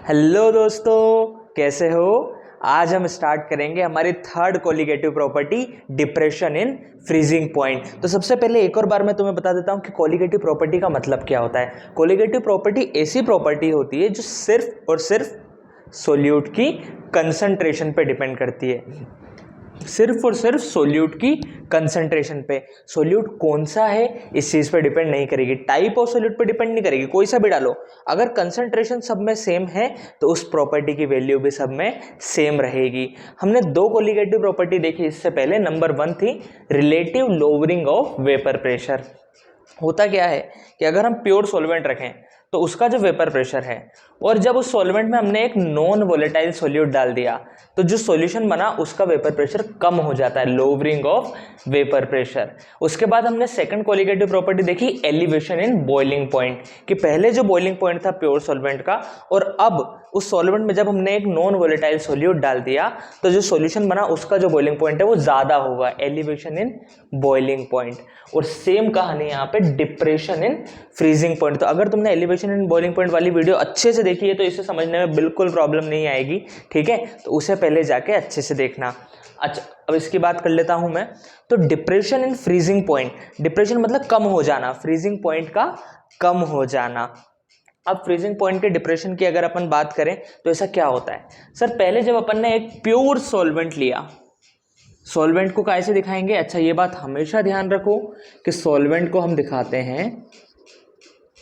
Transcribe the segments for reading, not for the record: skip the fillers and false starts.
Hello दोस्तों, कैसे हो। आज हम स्टार्ट करेंगे हमारी third colligative property, depression in freezing point. तो सबसे पहले एक और बार मैं तुम्हें बता देता हूं कि कोलिगेटिव प्रॉपर्टी का मतलब क्या होता है। कोलिगेटिव प्रॉपर्टी ऐसी प्रॉपर्टी होती है जो सिर्फ और सिर्फ सोल्यूट की कंसंट्रेशन पे डिपेंड करती है, सिर्फ और सिर्फ सोल्यूट की कंसंट्रेशन पे। सोल्यूट कौन सा है इस चीज पे डिपेंड नहीं करेगी, टाइप ऑफ सोल्यूट पे डिपेंड नहीं करेगी, कोई सा भी डालो। अगर कंसंट्रेशन सब में सेम है तो उस प्रॉपर्टी की वैल्यू भी सब में सेम रहेगी। हमने दो कोलिगेटिव प्रॉपर्टी देखी इससे पहले। नंबर 1 थी relative lowering of vapour pressure. होता क्या है कि अगर हम प्योर सॉल्वेंट रखें तो उसका जो वेपर प्रेशर है, और जब उस सॉल्वेंट में हमने एक नॉन वोलेटाइल सोल्यूट डाल दिया तो जो सॉल्यूशन बना उसका वेपर प्रेशर कम हो जाता है, लोअरिंग ऑफ वेपर प्रेशर। उसके बाद हमने सेकंड कोलिगेटिव प्रॉपर्टी देखी एलिवेशन इन बॉइलिंग पॉइंट, कि पहले जो बॉइलिंग पॉइंट था प्योर सॉल्वेंट का, और अब उस सॉल्वेंट में जब हमने एक नॉन वोलेटाइल सोल्यूट डाल दिया तो जो सॉल्यूशन बना उसका जो बॉइलिंग पॉइंट है वो ज्यादा होगा, एलिवेशन इन बॉइलिंग पॉइंट। और सेम कहानी यहाँ पे डिप्रेशन इन फ्रीजिंग पॉइंट। तो अगर तुमने एलिवेशन इन बॉइलिंग पॉइंट वाली वीडियो अच्छे से देखी है तो इसे समझने में बिल्कुल प्रॉब्लम नहीं आएगी, ठीक है। तो उसे पहले जाके अच्छे से देखना। अच्छा, अब इसकी बात कर लेता हूं मैं। तो depression in freezing point, depression मतलब कम हो जाना, फ्रीजिंग पॉइंट का कम हो जाना। अब फ्रीजिंग पॉइंट के डिप्रेशन की अगर अपन बात करें तो ऐसा क्या होता है। सर पहले जब अपन ने एक प्योर सॉल्वेंट लिया, सॉल्वेंट को कैसे दिखाएंगे। अच्छा, ये बात हमेशा ध्यान रखो कि सॉल्वेंट को हम दिखाते हैं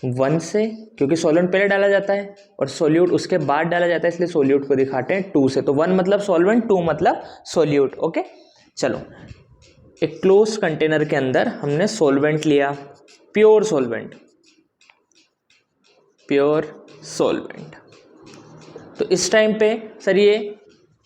1 से, क्योंकि सॉल्वेंट पहले डाला जाता है और सोल्यूट उसके बाद डाला जाता है, इसलिए सोल्यूट को दिखाते हैं 2 से। तो 1 मतलब सॉल्वेंट, 2 मतलब सोल्यूट। ओके, चलो। एक क्लोज कंटेनर के अंदर हमने सॉल्वेंट लिया, प्योर सॉल्वेंट, प्योर सॉल्वेंट। तो इस टाइम पे सर ये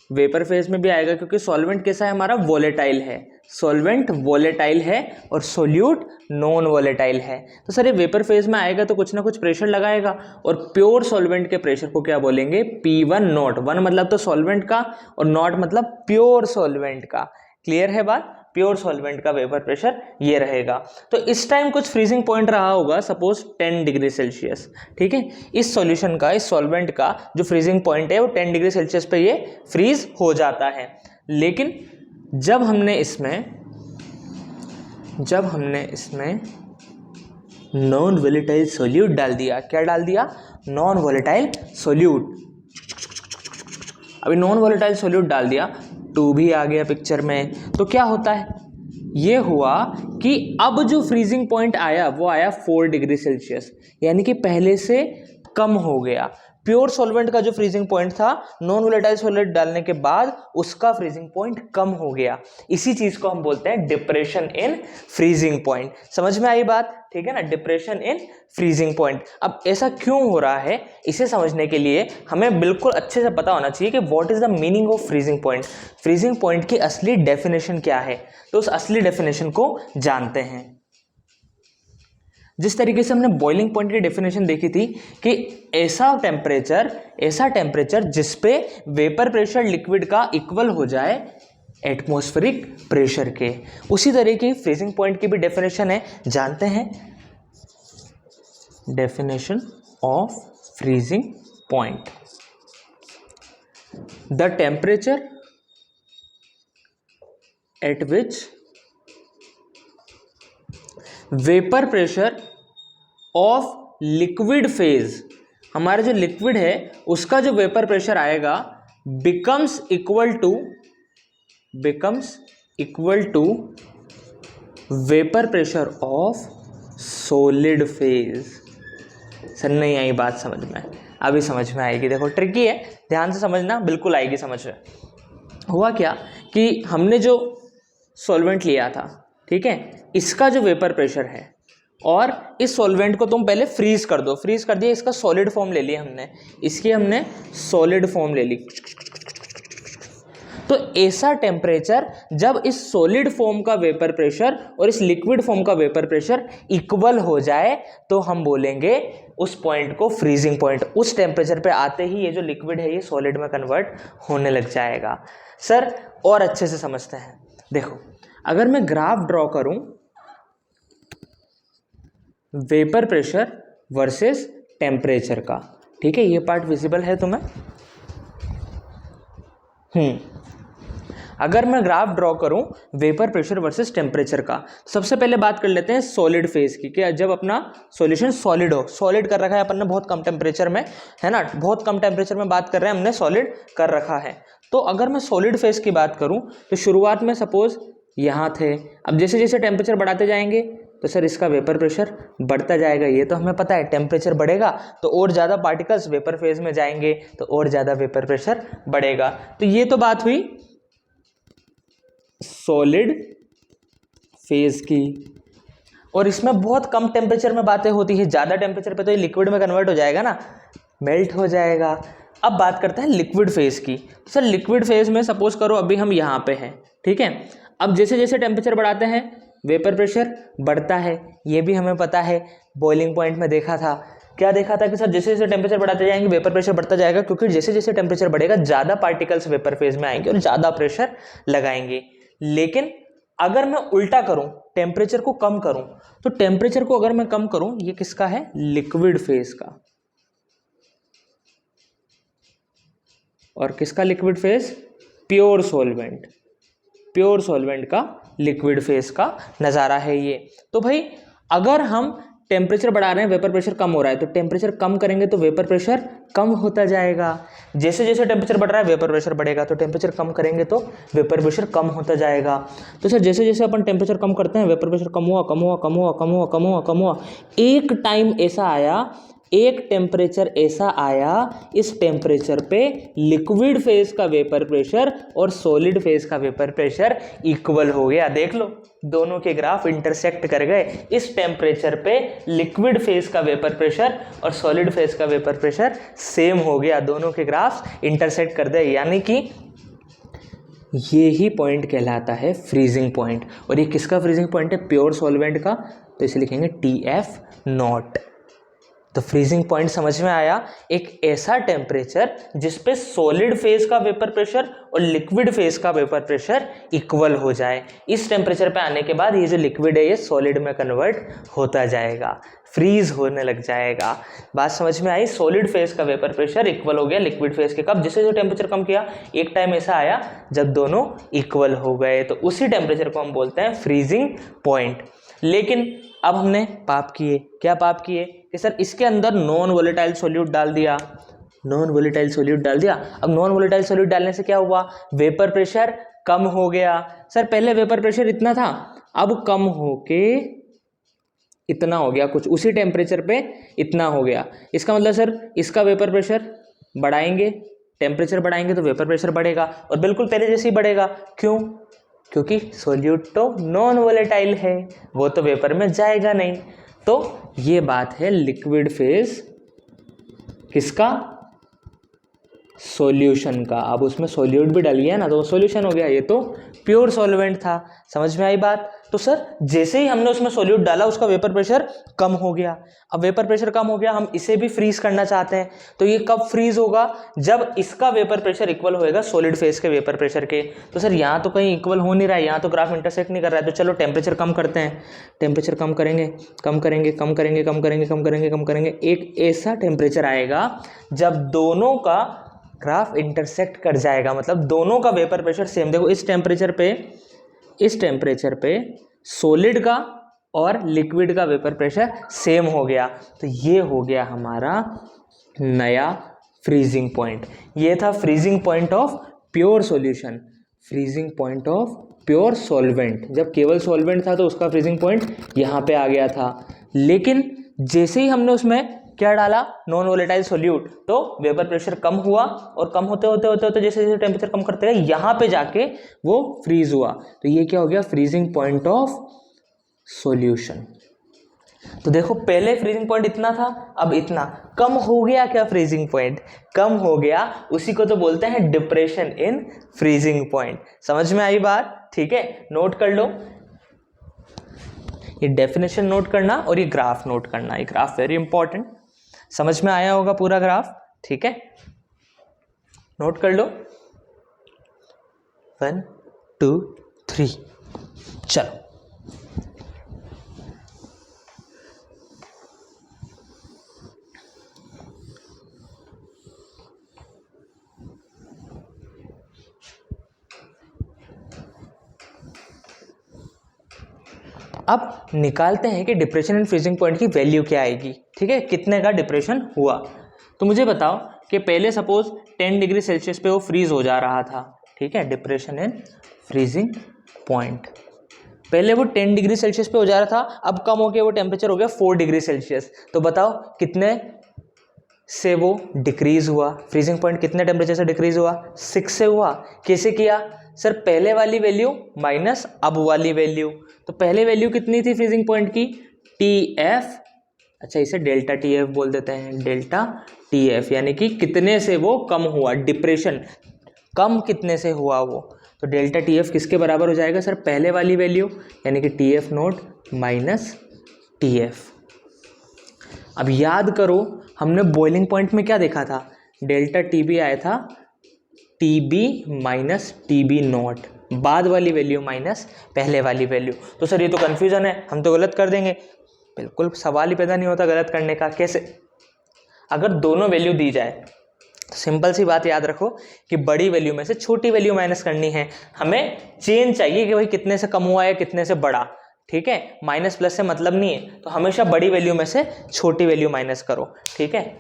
वेपर फेज में भी आएगा, क्योंकि सॉल्वेंट कैसा है हमारा, वोलेटाइल है। सॉल्वेंट वोलेटाइल है और सोल्यूट नॉन वोलेटाइल है। तो सर ये वेपर फेज में आएगा तो कुछ ना कुछ प्रेशर लगाएगा, और प्योर सॉल्वेंट के प्रेशर को क्या बोलेंगे, P1 नॉट। 1 मतलब तो सॉल्वेंट का और नॉट मतलब प्योर सॉल्वेंट का। क्लियर है बात। प्योर सॉल्वेंट का वेपर प्रेशर ये रहेगा। तो इस टाइम कुछ फ्रीजिंग पॉइंट रहा होगा, सपोज 10 डिग्री सेल्सियस, ठीक है। इस सॉल्यूशन का, इस सॉल्वेंट का जो फ्रीजिंग पॉइंट है वो 10 डिग्री सेल्सियस पे ये फ्रीज हो जाता है। लेकिन जब हमने इसमें नॉन वोलेटाइल सोल्यूट डाल दिया, क्या डाल दिया, नॉन वोलेटाइल सोल्यूट। अभी नॉन वोलेटाइल सोल्यूट डाल दिया, 2 भी आ गया पिक्चर में। तो क्या होता है, ये हुआ कि अब जो फ्रीजिंग पॉइंट आया वो आया 4 डिग्री सेल्सियस, यानी कि पहले से कम हो गया। प्योर सॉल्वेंट का जो फ्रीजिंग पॉइंट था नॉन वोलेटाइल सॉल्वेंट डालने के बाद उसका फ्रीजिंग पॉइंट कम हो गया। इसी चीज को हम बोलते हैं डिप्रेशन इन फ्रीजिंग पॉइंट। समझ में आई बात, ठीक है ना, डिप्रेशन इन फ्रीजिंग पॉइंट। अब ऐसा क्यों हो रहा है, इसे समझने के लिए हमें बिल्कुल अच्छे से पता होना चाहिए कि what is the meaning of freezing point. Freezing point की असली डेफिनेशन क्या है, तो उस असली डेफिनेशन को जानते हैं। जिस तरीके से हमने बॉइलिंग पॉइंट की डेफिनेशन देखी थी कि ऐसा टेम्परेचर जिस पे वेपर प्रेशर लिक्विड का इक्वल हो जाए एटमॉस्फेरिक प्रेशर के, उसी तरह की फ्रीजिंग पॉइंट की भी डेफिनेशन है। जानते हैं definition of freezing point, the temperature at which vapour pressure of liquid phase, हमारा जो लिक्विड है उसका जो वेपर प्रेशर आएगा becomes equal to vapour pressure of solid phase. Sir नहीं आई बात समझ में, अभी समझ में आएगी। देखो ट्रिकी है, ध्यान से समझना, बिल्कुल आएगी समझ में। हुआ क्या कि हमने जो सॉल्वेंट लिया था, ठीक है, इसका जो वेपर प्रेशर है, और इस सॉल्वेंट को तुम पहले फ्रीज कर दो, फ्रीज कर दिया, इसका सॉलिड फॉर्म ले लिया हमने, इसकी हमने सॉलिड फॉर्म ले ली। तो ऐसा टेम्परेचर जब इस सॉलिड फॉर्म का वेपर प्रेशर और इस लिक्विड फॉर्म का वेपर प्रेशर इक्वल हो जाए तो हम बोलेंगे उस पॉइंट को फ्रीजिंग पॉइंट। उस टेम्परेचर पे आते ही ये जो लिक्विड है ये सॉलिड में कन्वर्ट होने लग जाएगा। सर और अच्छे से समझते हैं, देखो अगर मैं ग्राफ ड्रॉ करूं वेपर प्रेशर वर्सेस टेम्परेचर का, ठीक है, ये पार्ट विजिबल है तुम्हें? अगर मैं ग्राफ ड्रॉ करूं वेपर प्रेशर वर्सेस टेम्परेचर का, सबसे पहले बात कर लेते हैं सॉलिड फेज की, कि जब अपना सॉल्यूशन सॉलिड हो, सॉलिड कर रखा है अपन ने बहुत कम टेम्परेचर में, है ना, बहुत कम टेम्परेचर में बात कर रहे हैं हमने, सॉलिड कर रखा है। तो अगर मैं सॉलिड फेज की बात करूं तो शुरुआत में सपोज यहाँ थे, अब जैसे जैसे टेम्परेचर बढ़ाते जाएंगे तो सर इसका वेपर प्रेशर बढ़ता जाएगा, ये तो हमें पता है। टेम्परेचर बढ़ेगा तो और ज़्यादा पार्टिकल्स वेपर फेज में जाएंगे तो और ज़्यादा वेपर प्रेशर बढ़ेगा। तो ये तो बात हुई सॉलिड फेज की, और इसमें बहुत कम टेम्परेचर में बातें होती है, ज़्यादा टेम्परेचर पे तो ये लिक्विड में कन्वर्ट हो जाएगा ना, मेल्ट हो जाएगा। अब बात करते हैं लिक्विड फेज की। तो सर लिक्विड फेज में सपोज करो अभी हम यहाँ पे हैं, ठीक है। अब जैसे जैसे टेम्परेचर बढ़ाते हैं वेपर प्रेशर बढ़ता है, ये भी हमें पता है, बॉइलिंग पॉइंट में देखा था। क्या देखा था कि सर जैसे जैसे टेम्परेचर बढ़ाते जाएंगे वेपर प्रेशर बढ़ता जाएगा, क्योंकि जैसे जैसे टेम्परेचर बढ़ेगा ज़्यादा पार्टिकल्स वेपर फेज में आएंगे और ज़्यादा प्रेशर लगाएंगे। लेकिन अगर मैं उल्टा करूं, टेम्परेचर को कम करूं, तो टेम्परेचर को अगर मैं कम करूं, ये किसका है? लिक्विड फेज का। और किसका liquid phase? Pure solvent, pure solvent का लिक्विड फेज का नज़ारा है ये। तो भाई अगर हम टेम्परेचर बढ़ा रहे हैं, वेपर प्रेशर कम हो रहा है, तो टेम्परेचर कम करेंगे तो वेपर प्रेशर कम होता जाएगा। जैसे जैसे टेम्परेचर बढ़ रहा है वेपर प्रेशर बढ़ेगा, तो टेम्परेचर कम करेंगे तो वेपर प्रेशर कम होता जाएगा। तो सर जैसे जैसे अपन टेम्परेचर कम करते हैं वेपर प्रेशर कम हुआ कम हुआ कम हुआ कम हुआ कम हुआ कम हुआ, एक टाइम ऐसा आया, एक टेम्परेचर ऐसा आया, इस टेम्परेचर पे लिक्विड फेज का वेपर प्रेशर और सॉलिड फेज का वेपर प्रेशर इक्वल हो गया। देख लो दोनों के ग्राफ इंटरसेक्ट कर गए। इस टेम्परेचर पे लिक्विड फेज का वेपर प्रेशर और सॉलिड फेज का वेपर प्रेशर सेम हो गया, दोनों के ग्राफ इंटरसेक्ट कर दे, यानी कि ये ही पॉइंट कहलाता है फ्रीजिंग पॉइंट। और ये किसका फ्रीजिंग पॉइंट है? प्योर सॉल्वेंट का, तो इसे लिखेंगे TF0। तो फ्रीजिंग पॉइंट समझ में आया, एक ऐसा टेम्परेचर जिस पे सॉलिड फेज का वेपर प्रेशर और लिक्विड फेज का वेपर प्रेशर इक्वल हो जाए। इस टेम्परेचर पे आने के बाद ये जो लिक्विड है ये सॉलिड में कन्वर्ट होता जाएगा, फ्रीज होने लग जाएगा। बात समझ में आई? सॉलिड फेज का वेपर प्रेशर इक्वल हो गया लिक्विड फेज के कब? जिससे जो टेम्परेचर कम किया, एक टाइम ऐसा आया जब दोनों इक्वल हो गए, तो उसी टेम्परेचर को हम बोलते हैं फ्रीजिंग पॉइंट। लेकिन अब हमने पाप किए, क्या पाप किए कि सर इसके अंदर नॉन वोलेटाइल सॉल्यूट डाल दिया, नॉन वोलेटाइल सॉल्यूट डाल दिया। अब नॉन वोलेटाइल सॉल्यूट डालने से क्या हुआ? वेपर प्रेशर कम हो गया। सर पहले वेपर प्रेशर इतना था, अब कम होके इतना हो गया, कुछ उसी टेम्परेचर पे इतना हो गया। इसका मतलब सर इसका वेपर प्रेशर बढ़ाएंगे, टेम्परेचर बढ़ाएंगे तो वेपर प्रेशर बढ़ेगा, और बिल्कुल पहले जैसे ही बढ़ेगा। क्यों? क्योंकि सॉल्यूट तो नॉन वोलेटाइल है, वो तो वेपर में जाएगा नहीं। तो ये बात है लिक्विड फेज किसका? सॉल्यूशन का। अब उसमें सॉल्यूट भी डल गया ना, तो वो सॉल्यूशन हो गया, ये तो प्योर सॉल्वेंट था। समझ में आई बात? तो सर जैसे ही हमने उसमें सॉल्यूट डाला उसका वेपर प्रेशर कम हो गया। अब वेपर प्रेशर कम हो गया, हम इसे भी फ्रीज करना चाहते हैं, तो ये कब फ्रीज होगा? जब इसका वेपर प्रेशर इक्वल होएगा सॉलिड फेज के वेपर प्रेशर के। तो सर यहाँ तो कहीं इक्वल हो नहीं रहा है, यहाँ तो ग्राफ इंटरसेक्ट नहीं कर रहा है, तो चलो टेम्परेचर कम करते हैं। टेम्परेचर कम करेंगे कम करेंगे कम करेंगे कम करेंगे कम करेंगे कम करेंगे, एक ऐसा टेम्परेचर आएगा जब दोनों का ग्राफ इंटरसेक्ट कर जाएगा, मतलब दोनों का वेपर प्रेशर सेम। देखो इस टेम्परेचर पे सॉलिड का और लिक्विड का वेपर प्रेशर सेम हो गया, तो ये हो गया हमारा नया फ्रीजिंग पॉइंट। ये था freezing point of pure solution, freezing point of pure solvent. जब केवल सॉल्वेंट था तो उसका फ्रीजिंग पॉइंट यहाँ पे आ गया था, लेकिन जैसे ही हमने उसमें क्या डाला? नॉन वोलेटाइल सॉल्यूट, तो वेपर प्रेशर कम हुआ, और कम होते होते होते होते जैसे जैसे टेम्परेचर कम करते गए यहाँ पे जाके वो फ्रीज हुआ, तो ये क्या हो गया? Freezing point of solution. तो देखो पहले फ्रीजिंग पॉइंट इतना था, अब इतना कम हो गया। क्या फ्रीजिंग पॉइंट कम हो गया, उसी को तो बोलते हैं डिप्रेशन इन फ्रीजिंग पॉइंट। समझ में आई बात? ठीक है, नोट कर लो, ये डेफिनेशन नोट करना और ये ग्राफ नोट करना। ये ग्राफ वेरी इंपॉर्टेंट, समझ में आया होगा पूरा ग्राफ? ठीक है, नोट कर लो। 1 2 3 चलो। अब निकालते हैं कि डिप्रेशन एंड फ्रीजिंग पॉइंट की वैल्यू क्या आएगी। ठीक है, कितने का डिप्रेशन हुआ। तो मुझे बताओ कि पहले सपोज 10 डिग्री सेल्सियस पे वो फ्रीज हो जा रहा था। ठीक है, डिप्रेशन एंड फ्रीजिंग पॉइंट, पहले वो 10 डिग्री सेल्सियस पे हो जा रहा था, अब कम हो गया, वो टेम्परेचर हो गया 4 डिग्री सेल्सियस। तो बताओ कितने से वो डिक्रीज हुआ, फ्रीजिंग पॉइंट कितने टेम्परेचर से डिक्रीज हुआ, 6 से हुआ। कैसे किया सर, पहले वाली वैल्यू माइनस अब वाली वैल्यू। तो पहले वैल्यू कितनी थी फ्रीजिंग पॉइंट की, TF, अच्छा इसे डेल्टा TF बोल देते हैं, डेल्टा TF, यानी कि कितने से वो कम हुआ, डिप्रेशन कम कितने से हुआ वो। तो डेल्टा TF किसके बराबर हो जाएगा सर, पहले वाली वैल्यू यानी कि TF नोट माइनस TF। अब याद करो हमने बॉइलिंग पॉइंट में क्या देखा था, डेल्टा TB आया था TB माइनस TB नोट, बाद वाली वैल्यू माइनस पहले वाली वैल्यू। तो सर ये तो कन्फ्यूजन है, हम तो गलत कर देंगे। बिल्कुल सवाल ही पैदा नहीं होता गलत करने का। कैसे, अगर दोनों वैल्यू दी जाए तो सिंपल सी बात याद रखो कि बड़ी वैल्यू में से छोटी वैल्यू माइनस करनी है। हमें चेंज चाहिए कि भाई कितने से कम हुआ है कितने से बड़ा। ठीक है, माइनस प्लस से मतलब नहीं है, तो हमेशा बड़ी वैल्यू में से छोटी वैल्यू माइनस करो। ठीक है,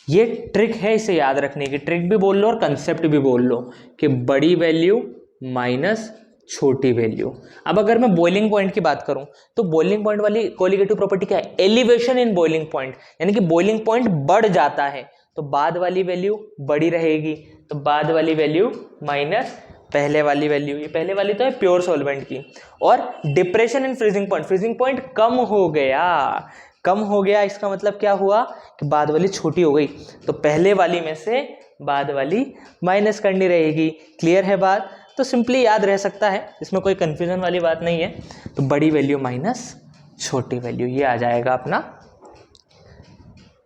ये ट्रिक है, इसे याद रखने की। ट्रिक भी बोल लो और कंसेप्ट भी बोल लो कि बड़ी वैल्यू माइनस छोटी वैल्यू। अब अगर मैं बॉइलिंग पॉइंट की बात करूं तो बॉइलिंग पॉइंट वाली कोलिगेटिव प्रॉपर्टी क्या है, एलिवेशन इन बॉइलिंग पॉइंट, यानी कि बॉइलिंग पॉइंट बढ़ जाता है तो बाद वाली वैल्यू बड़ी रहेगी। तो बाद वाली वैल्यू माइनस पहले वाली वैल्यू, ये पहले वाली तो है प्योर सॉल्वेंट की। और depression in freezing point, freezing point कम हो गया, कम हो गया इसका मतलब क्या हुआ कि बाद वाली छोटी हो गई, तो पहले वाली में से बाद वाली माइनस करनी रहेगी। क्लियर है बात, तो सिंपली याद रह सकता है, इसमें कोई कंफ्यूजन वाली बात नहीं है। तो बड़ी वैल्यू माइनस छोटी वैल्यू, ये आ जाएगा अपना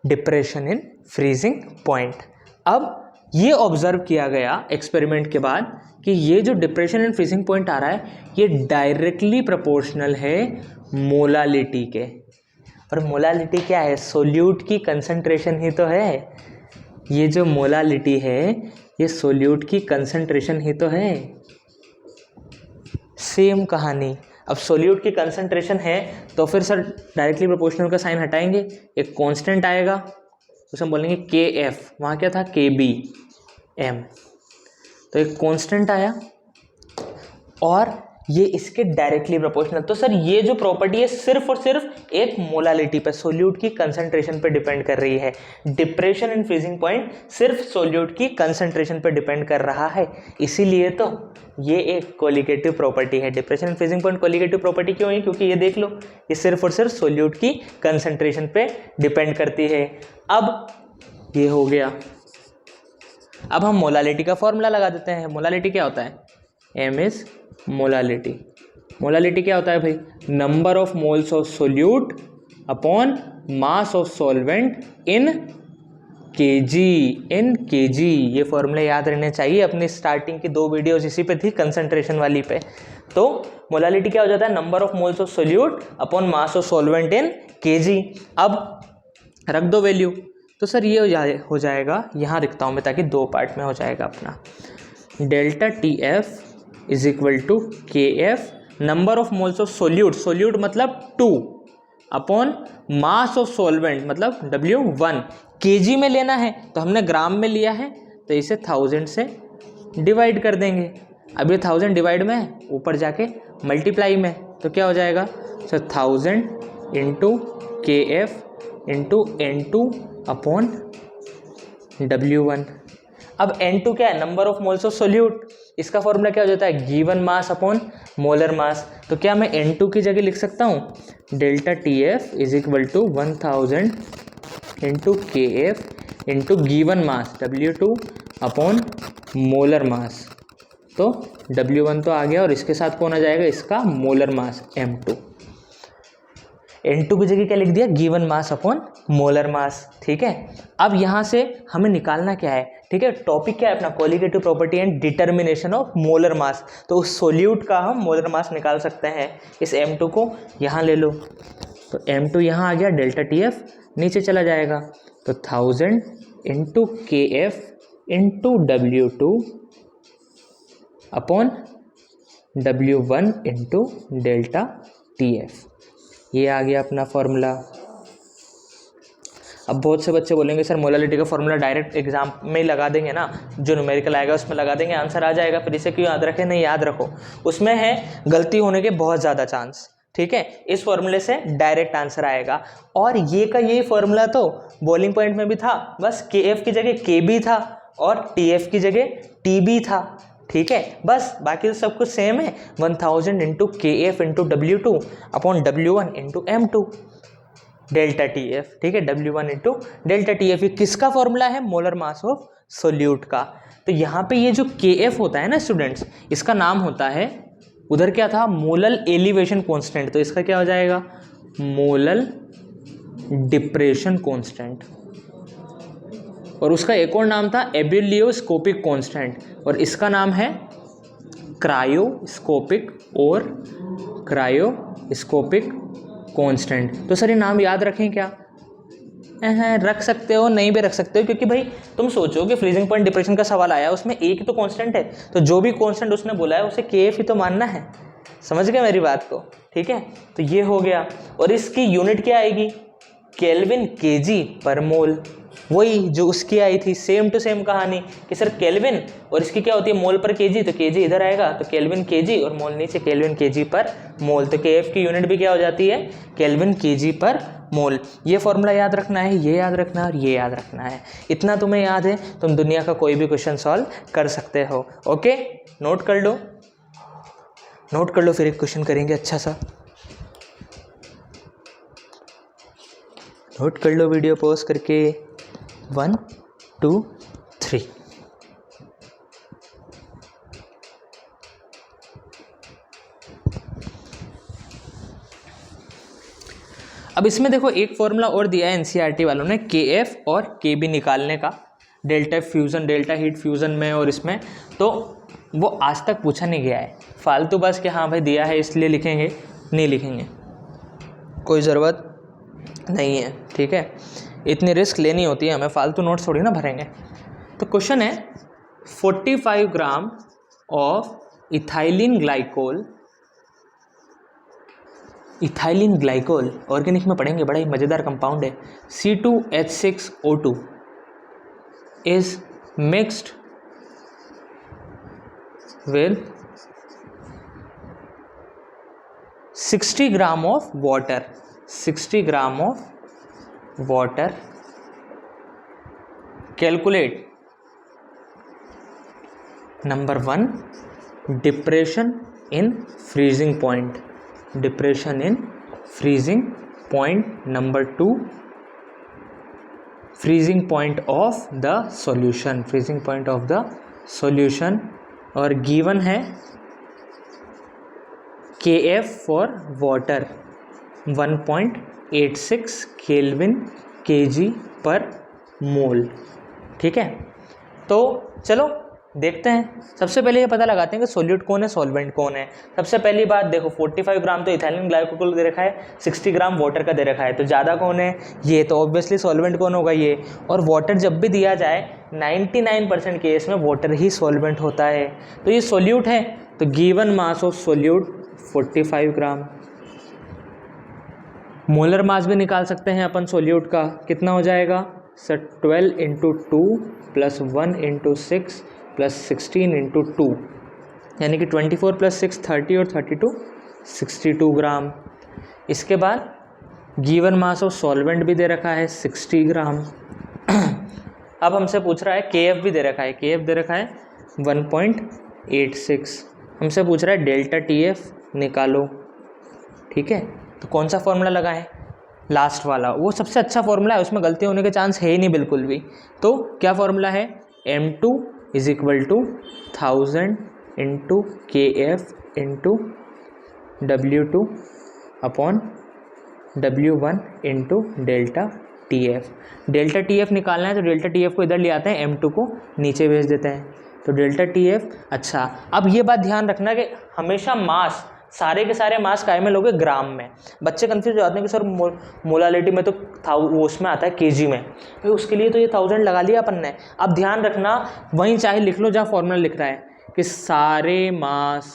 डिप्रेशन इन फ्रीजिंग पॉइंट। अब ये ऑब्जर्व किया गया एक्सपेरिमेंट के बाद कि ये जो डिप्रेशन इन फ्रीजिंग पॉइंट आ रहा है ये डायरेक्टली प्रोपोर्शनल है मोलालिटी के। और मोलालिटी क्या है, सोल्यूट की कंसंट्रेशन ही तो है। ये जो मोलालिटी है ये सोल्यूट की कंसंट्रेशन ही तो है। सेम कहानी, अब सोल्यूट की कंसंट्रेशन है तो फिर सर डायरेक्टली प्रोपोर्शनल का साइन हटाएंगे, एक कांस्टेंट आएगा उसे हम बोलेंगे KF, वहाँ क्या था KBM, तो एक कांस्टेंट आया और ये इसके डायरेक्टली प्रोपोर्शनल। तो सर ये जो प्रॉपर्टी है सिर्फ और सिर्फ एक मोलालिटी पे, सोल्यूट की कंसंट्रेशन पे डिपेंड कर रही है। डिप्रेशन इन फ्रीजिंग पॉइंट सिर्फ सोल्यूट की कंसंट्रेशन पे डिपेंड कर रहा है, इसीलिए तो ये एक कोलिगेटिव प्रॉपर्टी है। Depression in freezing point colligative property क्यों है, क्योंकि ये देख लो ये सिर्फ और सिर्फ सोल्यूट की कंसंट्रेशन पे डिपेंड करती है। अब ये हो गया, अब हम मोलालिटी का फॉर्मूला लगा देते हैं। मोलालिटी क्या होता है, M इज मोलालिटी। मोलालिटी क्या होता है भाई, number of moles of solute upon mass of solvent in kg। ये फॉर्मूले याद रहने चाहिए, अपनी स्टार्टिंग की 2 वीडियोस इसी पे थी, कंसंट्रेशन वाली पे। तो मोलालिटी क्या हो जाता है, number of moles of solute upon mass of solvent in kg। अब रख दो वैल्यू, तो सर ये हो जाएगा, यहाँ लिखता हूँ मैं ताकि 2 पार्ट में हो जाएगा अपना, delta TF is equal to KF number of moles of solute, solute मतलब 2 अपॉन मास ऑफ सॉल्वेंट मतलब W1। kg में लेना है तो हमने ग्राम में लिया है, तो इसे 1000 से डिवाइड कर देंगे। अब ये 1000 डिवाइड में है, ऊपर जाके मल्टीप्लाई में, तो क्या हो जाएगा sir 1000 into KF into N2 upon W1। अब N2 क्या है, number of moles of solute, इसका फॉर्मूला क्या हो जाता है, given mass upon molar mass. तो क्या मैं N2 की जगह लिख सकता हूँ delta TF is equal to 1000 into KF into given mass W2 upon molar mass. तो W1 तो आ गया और इसके साथ कौन आ जाएगा, इसका मोलर मास M2। N2 की जगह क्या लिख दिया, गिवन मास अपॉन मोलर मास। ठीक है, अब यहाँ से हमें निकालना क्या है, ठीक है, टॉपिक क्या है अपना, colligative property and determination of molar mass. तो उस सोल्यूट का हम मोलर मास निकाल सकते हैं। इस M2 को यहाँ ले लो, तो M2 यहाँ आ गया, डेल्टा TF नीचे चला जाएगा, तो 1000 into KF into W2 upon W1 into delta TF। ये आ गया अपना फॉर्मूला। अब बहुत से बच्चे बोलेंगे सर मोलालिटी का फॉर्मूला डायरेक्ट एग्जाम में ही लगा देंगे ना, जो न्यूमेरिकल आएगा उसमें लगा देंगे, आंसर आ जाएगा, फिर इसे क्यों याद रखें? नहीं याद रखो, उसमें है गलती होने के बहुत ज़्यादा चांस। ठीक है, इस फॉर्मूले से डायरेक्ट आंसर आएगा। और ये का यही फॉर्मूला तो बॉइलिंग पॉइंट में भी था, बस KF की जगह KB था और TF की जगह TB था। ठीक है, बस बाकी तो सब कुछ सेम है। 1000 into KF into W2 upon W1 into M2 delta TF। ठीक है, W1 इंटू डेल्टा TF। ये किसका फॉर्मूला है? मोलर मास ऑफ सोल्यूट का। तो यहाँ पे ये जो KF होता है ना स्टूडेंट्स, इसका नाम होता है, उधर क्या था? मोलल एलिवेशन कांस्टेंट, तो इसका क्या हो जाएगा? Molal depression constant. और उसका एक और नाम था एबिलियोस्कोपिक कांस्टेंट, और इसका नाम है क्रायोस्कोपिक और क्रायोस्कोपिक कांस्टेंट। तो सर ये नाम याद रखें क्या? रख सकते हो, नहीं भी रख सकते हो, क्योंकि भाई तुम सोचो कि फ्रीजिंग पॉइंट डिप्रेशन का सवाल आया, उसमें एक ही तो कांस्टेंट है, तो जो भी कांस्टेंट उसने बोला है उसे KF ही तो मानना है। समझ गए मेरी बात को? ठीक है, तो ये हो गया। और इसकी यूनिट क्या आएगी? केल्विन kg पर मोल। वही जो उसकी आई थी, सेम टू सेम कहानी कि सर केल्विन और इसकी क्या होती है? मोल पर kg, तो kg इधर आएगा, तो केल्विन kg और मोल नीचे, केल्विन kg पर मोल। तो KF की यूनिट भी क्या हो जाती है? केल्विन kg पर मोल। ये फॉर्मूला याद रखना है, ये याद रखना है और ये याद रखना है। इतना तुम्हें याद है, तुम दुनिया का कोई भी क्वेश्चन सॉल्व कर सकते हो। ओके, नोट कर लो, नोट कर लो, फिर एक क्वेश्चन करेंगे अच्छा सा। नोट कर लो, वीडियो पॉज करके। 1 2 3। अब इसमें देखो एक फॉर्मूला और दिया है NCERT वालों ने, KF और KB निकालने का, delta fusion, delta heat fusion में और इसमें, तो वो आज तक पूछा नहीं गया है। फालतू बस कि हाँ भाई दिया है इसलिए लिखेंगे, नहीं लिखेंगे, कोई ज़रूरत नहीं है। ठीक है, इतनी रिस्क लेनी होती है हमें, फालतू नोट्स थोड़ी ना भरेंगे। तो क्वेश्चन है 45 gram of ethylene glycol, ethylene glycol organic में पढ़ेंगे, बड़ा ही मज़ेदार कंपाउंड है, C2H6O2 is mixed with 60 gram of water, 60 gram of water. Calculate number 1 depression in freezing point, depression in freezing point. Number 2 freezing point of the solution, freezing point of the solution. और given है KF for water 1.86 kelvin kg पर मोल। ठीक है, तो चलो देखते हैं। सबसे पहले ये पता लगाते हैं कि सोल्यूट कौन है, सॉल्वेंट कौन है। सबसे पहली बात देखो, 45 ग्राम तो इथाइलिन ग्लाइकोल दे रखा है, 60 ग्राम वाटर का दे रखा है, तो ज़्यादा कौन है? ये। तो ऑब्वियसली सॉल्वेंट कौन होगा? ये। और वाटर जब भी दिया जाए 99% केस में वाटर ही सॉल्वेंट होता है, तो ये सोल्यूट है। तो given mass of solute 45 gram. Molar mass भी निकाल सकते हैं अपन सोल्यूट का, कितना हो जाएगा sir? 12 into 2 plus 1 into 6 plus 16 into 2, यानी कि 24 प्लस 6 30 और 32 62 ग्राम। इसके बाद गिवन मास ऑफ सॉल्वेंट भी दे रखा है 60 ग्राम। अब हमसे पूछ रहा है KF भी दे रखा है, KF दे रखा है 1.86। हमसे पूछ रहा है डेल्टा TF निकालो। ठीक है, तो कौन सा फॉर्मूला लगा है? लास्ट वाला, वो सबसे अच्छा फॉर्मूला है, उसमें गलती होने के चांस है ही नहीं बिल्कुल भी। तो क्या फॉर्मूला है? M2 is equal to 1000 into KF into W2 upon W1 into delta TF। Delta TF निकालना है तो डेल्टा TF को इधर ले आते हैं, M2 को नीचे भेज देते हैं, तो डेल्टा TF। अच्छा, अब ये बात ध्यान रखना कि हमेशा मास, सारे के सारे मास काय में लोगे? ग्राम में। बच्चे कंफ्यूज हो जाते हैं कि सर मोलालिटी में तो वो उसमें आता है KG में, तो उसके लिए तो ये 1000 लगा लिया अपन ने। अब ध्यान रखना, वहीं चाहे लिख लो जहाँ फॉर्मूला लिख रहा है कि सारे मास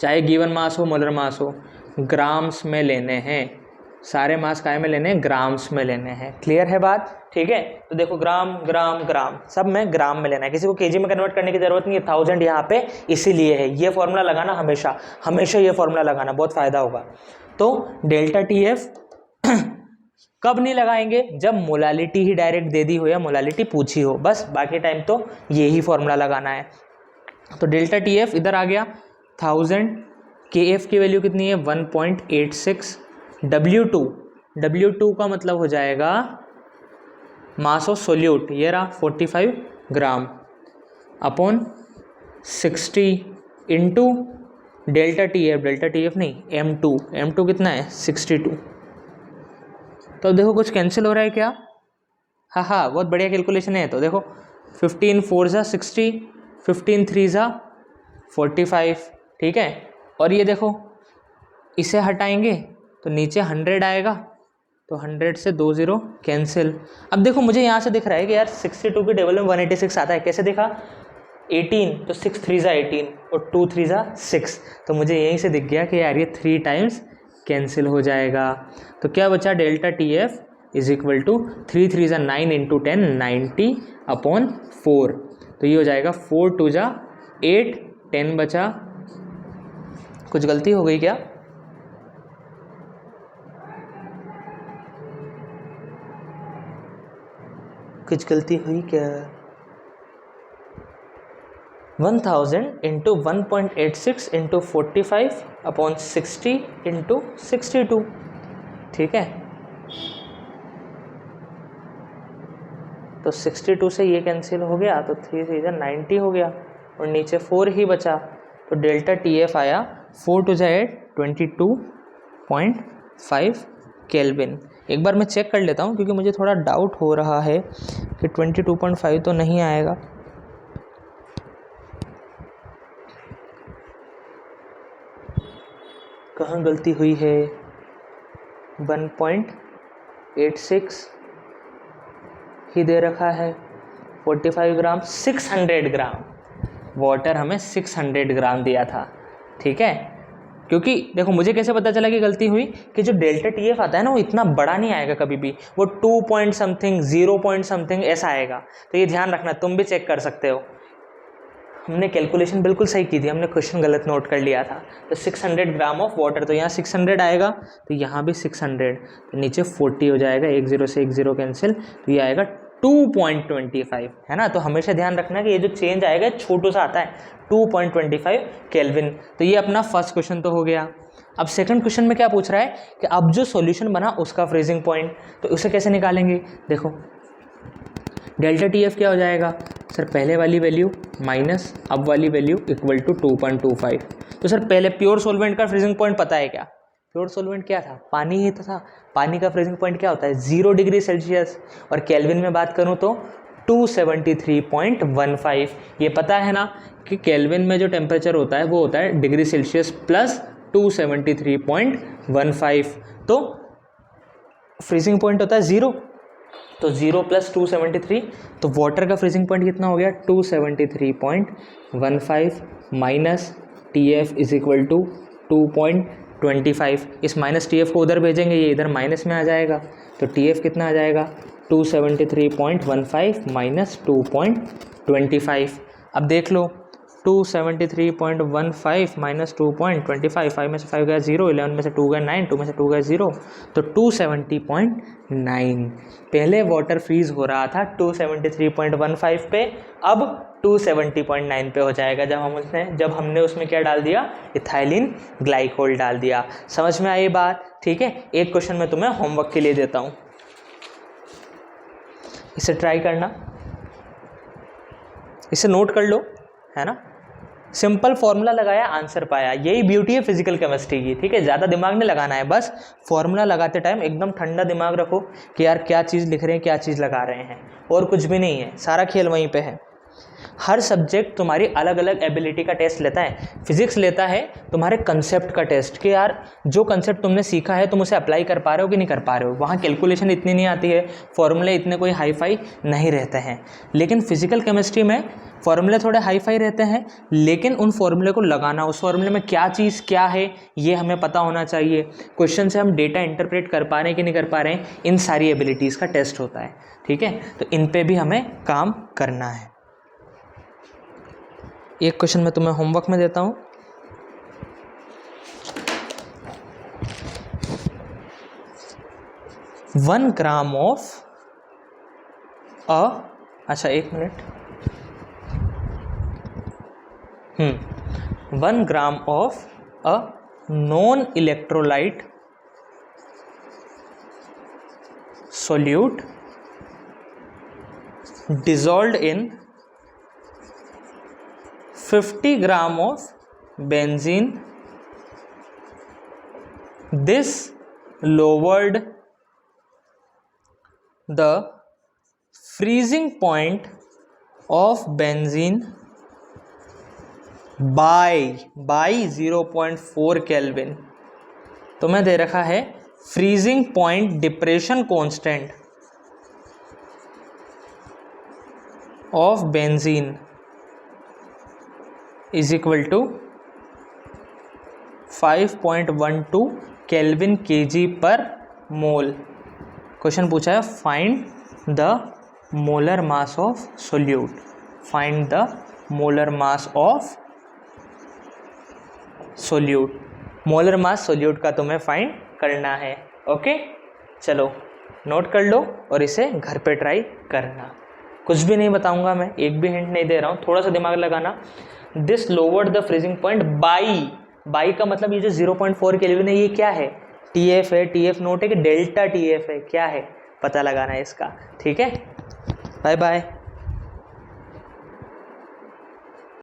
चाहे गिवन मास हो मोलर मास हो, ग्राम्स में लेने हैं, सारे मास काय में लेने हैं, ग्राम्स में लेने हैं। क्लियर है बात? ठीक है, तो देखो ग्राम ग्राम ग्राम सब में ग्राम में लेना है, किसी को केजी में कन्वर्ट करने की जरूरत नहीं है। 1000 यहाँ पे इसीलिए है, ये फॉर्मूला लगाना हमेशा, हमेशा ये फॉर्मूला लगाना, बहुत फायदा होगा। तो डेल्टा TF कब नहीं लगाएंगे? जब मोलालिटी ही डायरेक्ट दे दी हो या मोलालिटी पूछी हो, बस बाकी टाइम तो यही फॉर्मूला लगाना है। तो डेल्टा TF इधर आ गया 1000, KF की वैल्यू कितनी है 1.86, W2 का मतलब हो जाएगा मास ऑफ सोल्यूट, ये रहा 45 ग्राम अपॉन 60 इंटू डेल्टा TF नहीं M2 कितना है 62। तो देखो कुछ कैंसिल हो रहा है क्या? हाँ, बहुत बढ़िया कैलकुलेशन है। तो देखो 15 4 ज़ा 60, 15 3 ज़ा 45, ठीक है। और ये देखो इसे हटाएंगे तो नीचे 100 आएगा, तो 100 से 2 0 कैंसिल। अब देखो मुझे यहाँ से दिख रहा है कि यार 62 के टेबल में 186 आता है, कैसे देखा? 18, तो 6 3 ज़ा 18 और 2 3 ज़ा 6, तो मुझे यहीं से दिख गया कि यार ये 3 टाइम्स कैंसिल हो जाएगा। तो क्या बचा? Delta TF is equal to 3 3 ज़ा 9 इंटू 10 90 अपॉन 4, तो ये हो जाएगा 4 2 ज़ा 8, 10 बचा। कुछ गलती हो गई क्या? कुछ गलती हुई क्या? 1000 इंटू 1.86 इंटू 45 अपॉन 60 इंटू 62, ठीक है। तो 62 से ये कैंसिल हो गया, तो 3 3 90 हो गया और नीचे 4 ही बचा। तो डेल्टा TF आया 4 2 ज़ा 8 22.5 केल्विन। एक बार मैं चेक कर लेता हूँ क्योंकि मुझे थोड़ा डाउट हो रहा है कि 22.5 तो नहीं आएगा। कहाँ गलती हुई है? 1.86 ही दे रखा है, 45 ग्राम, 600 ग्राम वाटर हमें 600 ग्राम दिया था, ठीक है। क्योंकि देखो मुझे कैसे पता चला कि गलती हुई कि जो डेल्टा TF आता है ना वो इतना बड़ा नहीं आएगा कभी भी, वो 2 पॉइंट समथिंग 0 पॉइंट समथिंग ऐसा आएगा। तो ये ध्यान रखना, तुम भी चेक कर सकते हो। हमने कैलकुलेशन बिल्कुल सही की थी, हमने क्वेश्चन गलत नोट कर लिया था। तो 600 ग्राम ऑफ वाटर, तो यहाँ 600 आएगा, तो यहाँ भी 600, तो नीचे 40 हो जाएगा, 1 0 से 1 0 कैंसिल, तो ये आएगा 2.25, है ना। तो हमेशा ध्यान रखना कि ये जो चेंज आएगा छोटू सा आता है, 2.25 केल्विन। तो ये अपना फर्स्ट क्वेश्चन तो हो गया। अब सेकंड क्वेश्चन में क्या पूछ रहा है कि अब जो सॉल्यूशन बना उसका फ्रीजिंग पॉइंट, तो उसे कैसे निकालेंगे? देखो डेल्टा TF क्या हो जाएगा सर, पहले वाली वैल्यू माइनस अब वाली वैल्यू इक्वल टू 2.25। तो सर पहले प्योर सॉल्वेंट का फ्रीजिंग पॉइंट पता है क्या? प्योर सॉल्वेंट क्या था? पानी ही था। पानी का फ्रीजिंग पॉइंट क्या होता है? 0 डिग्री सेल्सियस, और केल्विन में बात करूँ तो 273.15। ये पता है ना कि केल्विन में जो टेम्परेचर होता है वो होता है डिग्री सेल्सियस प्लस 273.15। तो फ्रीजिंग पॉइंट होता है 0, तो 0 प्लस 273, तो वाटर का फ्रीजिंग पॉइंट कितना हो गया? 273.15 minus TF is equal to 2.25। इस माइनस TF को उधर भेजेंगे, ये इधर माइनस में आ जाएगा, तो TF कितना आ जाएगा? 273.15 माइनस 2.25। अब देख लो 273.15 माइनस 2.25, 5 में से 5 गया 0, 11 में से 2 गया 9, 2 में से 2 गया 0, तो 270.9। पहले वाटर फ्रीज हो रहा था 273.15 पे, अब 270.9 पे हो जाएगा जब हमने उसमें क्या डाल दिया? इथाइलिन ग्लाइकोल डाल दिया। समझ में आई बात? ठीक है। एक क्वेश्चन मैं तुम्हें होमवर्क के लिए देता हूँ, इसे ट्राई करना, इसे नोट कर लो, है ना। सिंपल फॉर्मूला लगाया, आंसर पाया, यही ब्यूटी है फिजिकल केमिस्ट्री की, ठीक है। ज़्यादा दिमाग नहीं लगाना है, बस फॉर्मूला लगाते टाइम एकदम ठंडा दिमाग रखो कि यार क्या चीज़ लिख रहे हैं, क्या चीज़ लगा रहे हैं, और कुछ भी नहीं है, सारा खेल वहीं पे है। हर सब्जेक्ट तुम्हारी अलग अलग एबिलिटी का टेस्ट लेता है। फिजिक्स लेता है तुम्हारे कंसेप्ट का टेस्ट कि यार जो कंसेप्ट तुमने सीखा है तुम उसे अप्लाई कर पा रहे हो कि नहीं कर पा रहे हो। वहाँ कैलकुलेशन इतनी नहीं आती है, फॉर्मूले इतने कोई हाई फाई नहीं रहते हैं। लेकिन फिजिकल केमिस्ट्री में फॉर्मूले थोड़े हाई फाई रहते हैं, लेकिन उन फॉर्मूले को लगाना, उस फॉर्मूले में क्या चीज़ क्या है ये हमें पता होना चाहिए। क्वेश्चन से हम डेटा इंटरप्रेट कर पा रहे हैं कि नहीं कर पा रहे हैं, इन सारी एबिलिटीज़ का टेस्ट होता है। ठीक है, तो इन पे भी हमें काम करना है। एक क्वेश्चन मैं तुम्हें होमवर्क में देता हूँ। वन ग्राम ऑफ अच्छा एक minute, 1 gram of a non electrolyte solute dissolved in 50 gram of benzene. This lowered the freezing point of benzene by 0.4 kelvin. तो मैं दे रखा है freezing point depression constant of benzene is equal to 5.12 kelvin KG per mole. Question पूछा है find the molar mass of solute. Find the molar mass of solute. Molar mass solute का तुम्हें find करना है। ओके, चलो note कर लो और इसे घर पे ट्राई करना। कुछ भी नहीं बताऊंगा मैं, एक भी हिंट नहीं दे रहा हूँ, थोड़ा सा दिमाग लगाना। This lowered the freezing point by का मतलब ये जो 0.4 केल्विन है ये क्या है, TF है। TF नोट है कि डेल्टा TF है, क्या है पता लगाना है इसका। ठीक है, बाय बाय।